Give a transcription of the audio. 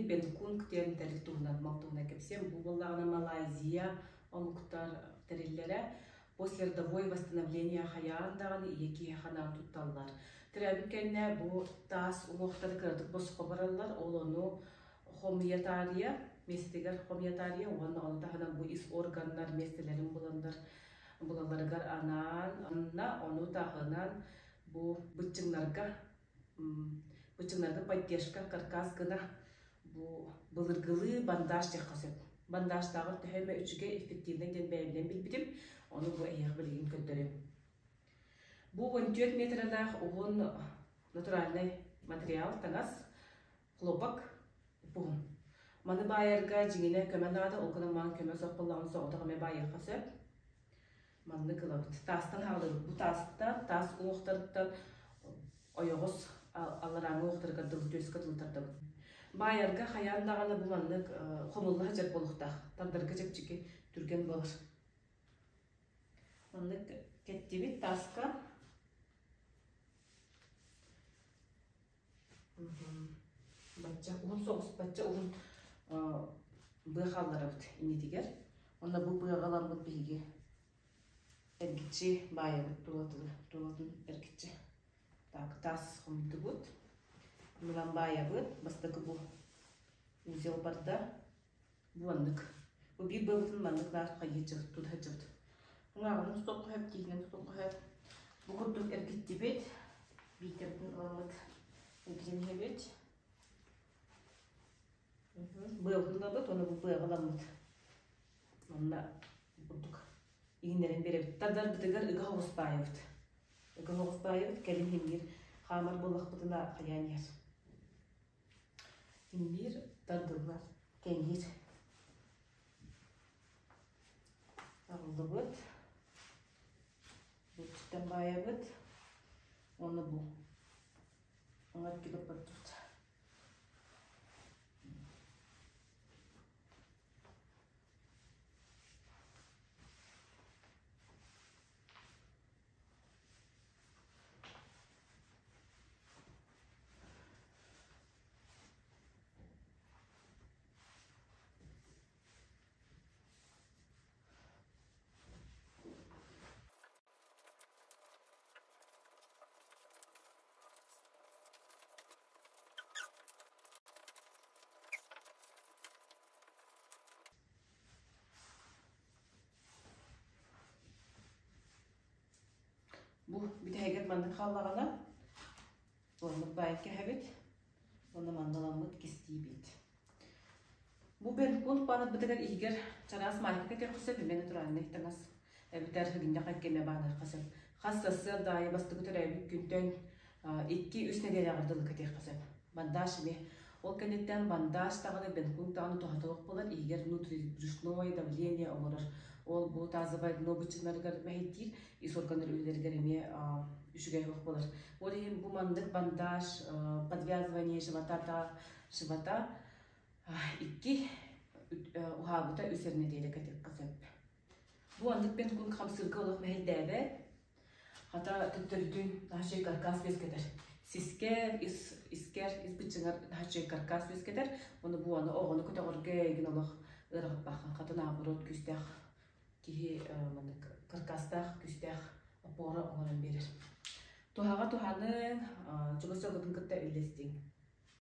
Бенкун ктен теритуна мактуна кепсем бу боллагына Малайзия онуктар териллере после родовой восстановления хаяндагы ики ханан тутталлар. Теребикенне бу тас улуктар кырдык боско бараллар, олону хомиятария, местегер хомиятария, оны тахана бу ис органнар местелерин буландар. Булаларгар анна ону таханан бу бычыңнарга поддержка каркас гына бу былыргылы бандаж техасып. Бандаждагы төһөмө үчүгө эффективный ден бәйлен билбитим. Оны бу эйер билген көндөрөм. Бу 14 метрдах угун натуральный материал тагас хлопок бу. Маны байырга жиңине көмөнада окуна ман көмө сокулларын соотога ме байыр касып. Манны кылабыт. Тастан хагылы бу таста тас уктарыптан ойогос алараңы уктарга дылтөскө дылтардым. Байырга хаяндаганы бу манны хомулла хажар болуктак. Тандарга жепчики түрген болор. Манны кеттибит таска. Бачча угун соғыс бачча угун быхалларабыт инетигер. Онда бу быгаламбыт биги. Эргичи байыбыт туатын эргичи. Так, тас хомдубут. Мулан байыбыт. Бастакы бу узел барда. Бу андык. Бу би быбытын мандык нарқа ечігіт, тут хачығыт. Уңағының соққы хөп дейінен соққы хөп. Бу құрдық эргитти бет. Бейтердің аламыт. Эргитен хебет. Быгын лабыт, оны бу быгаламыт. Онда құрдық. Игинерин беребит. Тадар битигер ыга хоғыспайыбыт. Ыга хоғыспайыбыт, кәлін хемгер хамар болық бытына қаянер. Хемгер тардылар, кәнгер. Ағылды бұт. Бұттан байыбыт. Оны бұл. Оңат келіп бұрдырды. Bu bir de mandık hallağına onluk bayıkke hebit onu mandalanmıt kestiği bit. Bu ben kun bana bir de iger çaras marka keter kısıp beni duran nehtanas biter hıgında kakkeme bana kısıp hassası dahi bastığı türevi günden 2-3 nedeni ağırdılı keter kısıp bandaj mi o kenetten bandaj tağını ben kun tağını tohatılık bular iger nutritionoy давление olur. Ол бу тазабайдын обычынарыгар мәйттир, ис органдар өлергереме үшігай хоқ болар. Ол ем бу мандык бандаж, подвязывание живота икки ухабыта үсеріне дейді кәтек қасып. Бу андык бен күн қамсырғы олық мәйдәбі, хата түттірдің нахшай каркас бес кетер. Сискер, искер, избітчіңар нахшай каркас бес кетер. Оны бу аны оғыны көтеғырға егін олық ұрғып бақын, хата нағырот күстәқ. Кихи каркастах күстях опора оңорон берер. Тухага туханы жумус жоготун кытта үлестиң.